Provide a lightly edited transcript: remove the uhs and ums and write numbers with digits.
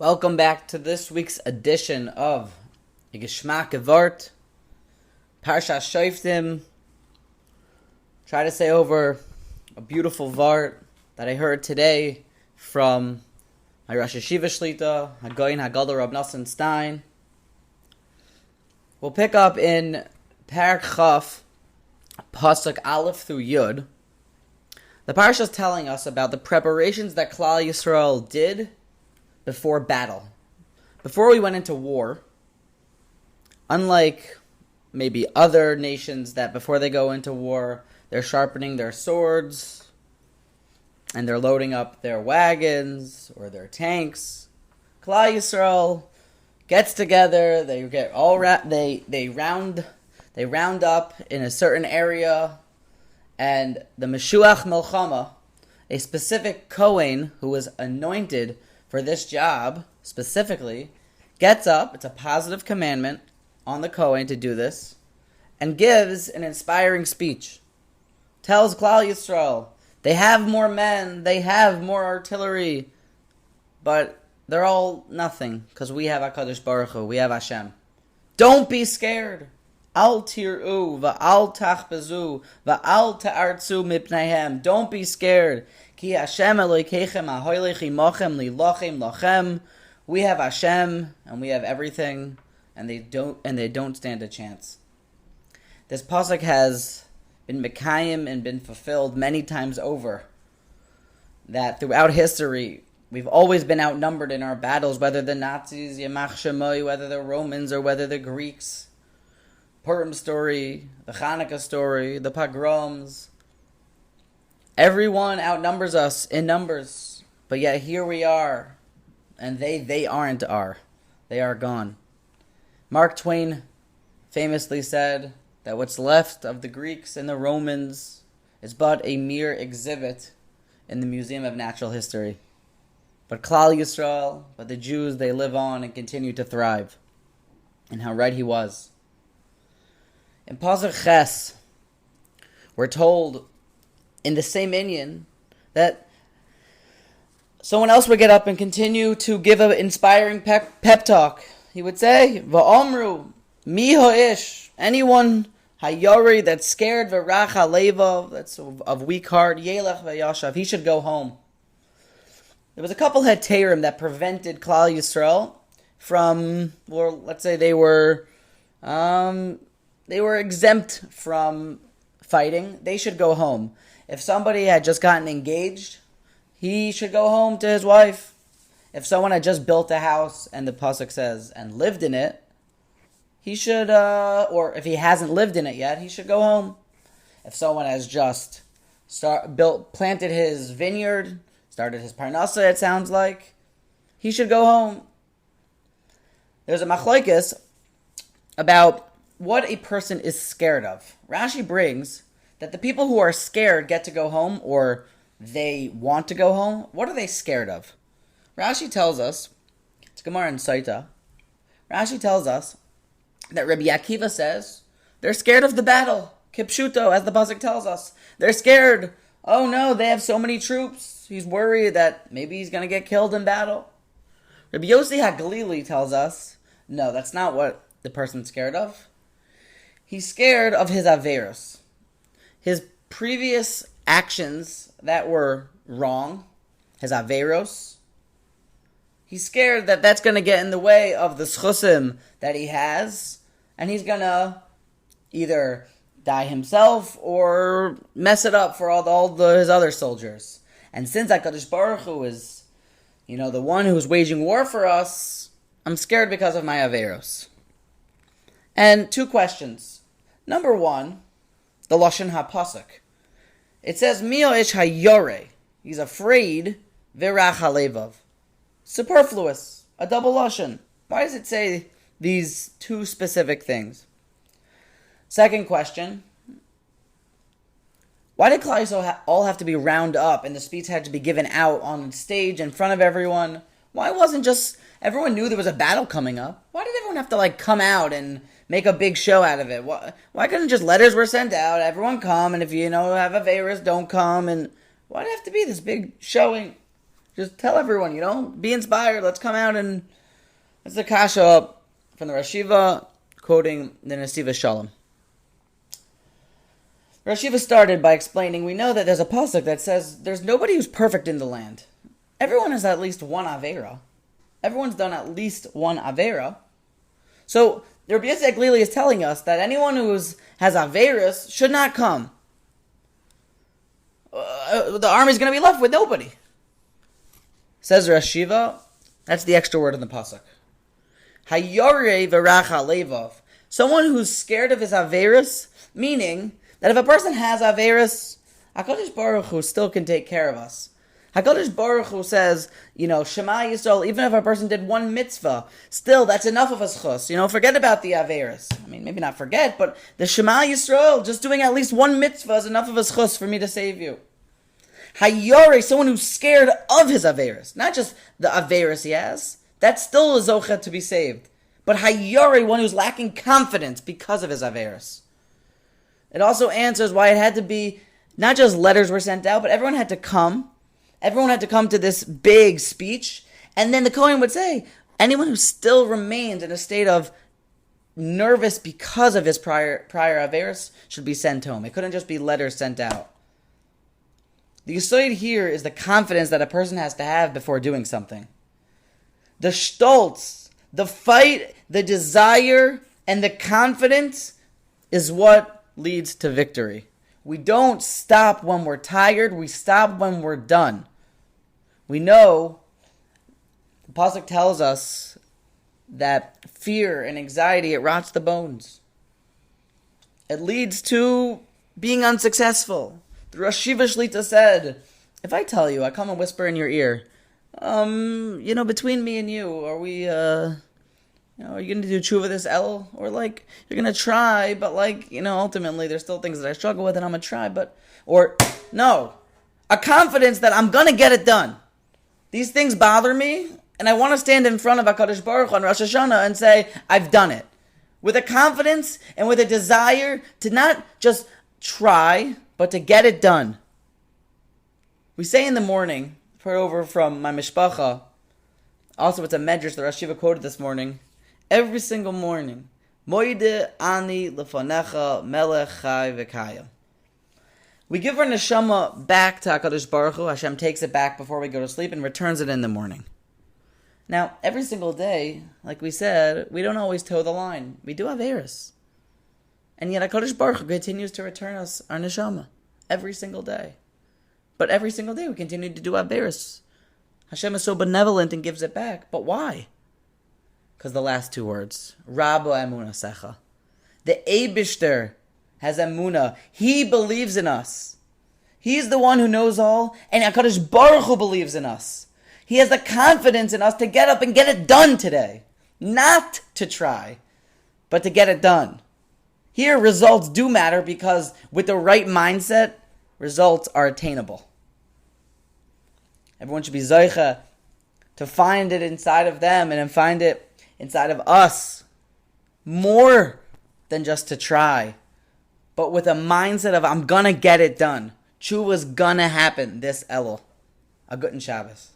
Welcome back to this week's edition of AGV26, Parshas Shoftim. Try to say over a beautiful vart that I heard today from my Rosh Yeshiva Shlita, Hagoyin Hagadol Rab Nosson Stein. We'll pick up in Parak Chaf, Pasuk Aleph through Yud. The Parsha is telling us about the preparations that Klal Yisrael did before battle. Before we went into war, unlike maybe other nations that before they go into war, they're sharpening their swords and they're loading up their wagons or their tanks, Klal Yisrael gets together, they get all they round up in a certain area, and the Meshuach Melchama, a specific Kohen who was anointed for this job specifically, gets up, it's a positive commandment on the Kohen to do this, and gives an inspiring speech. Tells Klal Yisrael, they have more men, they have more artillery, but they're all nothing, because we have HaKadosh Baruch Hu, we have Hashem. Don't be scared. Al tir'u, va'al tachbezu, va'al ta'artzu mipneihem. Don't be scared. Ki Hashem Elokeichem hahoylech imochem lilochem lochem. We have Hashem, and we have everything, and they don't stand a chance. This pasuk has been mekayim and been fulfilled many times over. That throughout history, we've always been outnumbered in our battles, whether the Nazis, Yamach Shemoy, whether the Romans, or whether the Greeks. Purim story, the Hanukkah story, the pogroms. Everyone outnumbers us in numbers, but yet here we are, and they aren't are. They are gone. Mark Twain famously said that what's left of the Greeks and the Romans is but a mere exhibit in the Museum of Natural History. But Klal Yisrael, but the Jews, they live on and continue to thrive. And how right he was. In Pasuk Ches, we're told in the same inyan that someone else would get up and continue to give an inspiring pep talk. He would say, Va'omru, mi ho'ish, anyone hayori that's scared, v'rach halevav, that's of weak heart, yelech v'yashav, he should go home. There was a couple heteirim that prevented Klal Yisrael from, or let's say they were exempt from fighting. They should go home. If somebody had just gotten engaged, he should go home to his wife. If someone had just built a house, and the pasuk says, and lived in it, he should, or if he hasn't lived in it yet, he should go home. If someone has just planted his vineyard, started his parnasa, it sounds like, he should go home. There's a machlokes about what a person is scared of. Rashi brings that the people who are scared get to go home, or they want to go home. What are they scared of? Rashi tells us, it's Gemara in Saita, Rashi tells us that Rabbi Akiva says they're scared of the battle. Kipshuto, as the pasuk tells us. They're scared. Oh no, they have so many troops. He's worried that maybe he's going to get killed in battle. Rabbi Yossi HaGalili tells us, no, that's not what the person's scared of. He's scared of his averos. His previous actions that were wrong, his averos. He's scared that that's going to get in the way of the schusim that he has, and he's going to either die himself or mess it up for his other soldiers. And since HaKadosh Baruch Hu is, the one who's waging war for us, I'm scared because of my averos. And two questions. Number one, the Lashon HaPasuk. It says, Mio ish hayore. He's afraid, virach halevav. Superfluous. A double Lashon. Why does it say these two specific things? Second question. Why did Klal Yisrael all have to be round up and the speech had to be given out on stage in front of everyone? Why wasn't just everyone knew there was a battle coming up? Why did everyone have to come out and make a big show out of it? Why couldn't just letters were sent out, everyone come, and if you have a virus, don't come, and why did it have to be this big showing? Just tell everyone, be inspired. Let's come out and let's the kasha up from the Rashiva, quoting the Nesiva Shalom. Rashiva started by explaining, we know that there's a pasuk that says there's nobody who's perfect in the land. Everyone has at least one avera. Everyone's done at least one avera. So Rabbi Yitzchak Lili is telling us that anyone who has averas should not come. The army's going to be left with nobody. Says Rashiva, that's the extra word in the pasuk. Hayore v'racha levav. Someone who's scared of his averas, meaning that if a person has averas, HaKadosh Baruch Hu still can take care of us. HaKadosh Baruch Hu says, Shema Yisrael, even if a person did one mitzvah, still that's enough of a schus. Forget about the averas. Maybe not forget, but the Shema Yisrael, just doing at least one mitzvah is enough of a schus for me to save you. Hayore, someone who's scared of his averas, not just the averas he has. That's still a zocha to be saved. But Hayore, one who's lacking confidence because of his averas. It also answers why it had to be, not just letters were sent out, but everyone had to come. Everyone had to come to this big speech. And then the Kohen would say, anyone who still remains in a state of nervous because of his prior averas should be sent home. It couldn't just be letters sent out. The yesod here is the confidence that a person has to have before doing something. The stolz, the fight, the desire, and the confidence is what leads to victory. We don't stop when we're tired. We stop when we're done. We know, the pasuk tells us that fear and anxiety, it rots the bones. It leads to being unsuccessful. The Rashiva Shlita said, if I tell you, I come and whisper in your ear, between me and you, are we, are you going to do tshuva this El? Or you're going to try, but ultimately there's still things that I struggle with and I'm going to try, no. A confidence that I'm going to get it done. These things bother me, and I want to stand in front of HaKadosh Baruch Hu on Rosh Hashanah and say, I've done it. With a confidence and with a desire to not just try, but to get it done. We say in the morning, put over from my mishpacha, also it's a medrash the Rosh Hashiva quoted this morning, every single morning, Moide ani lefanecha melech chai v'kayim. We give our neshama back to HaKadosh Baruch Hu. Hashem takes it back before we go to sleep and returns it in the morning. Now, every single day, like we said, we don't always toe the line. We do have errors. And yet HaKadosh Baruch Hu continues to return us our neshama every single day. But every single day we continue to do averos. Hashem is so benevolent and gives it back. But why? Because the last two words, Rabbo Emunah Secha. The Eibishter has emunah. He believes in us. He's the one who knows all, and HaKadosh Baruch Hu believes in us. He has the confidence in us to get up and get it done today. Not to try, but to get it done. Here, results do matter because with the right mindset, results are attainable. Everyone should be zoicha to find it inside of them and then find it inside of us. More than just to try, but with a mindset of I'm gonna get it done. Tshuva's gonna happen this Elul. A good Shabbos.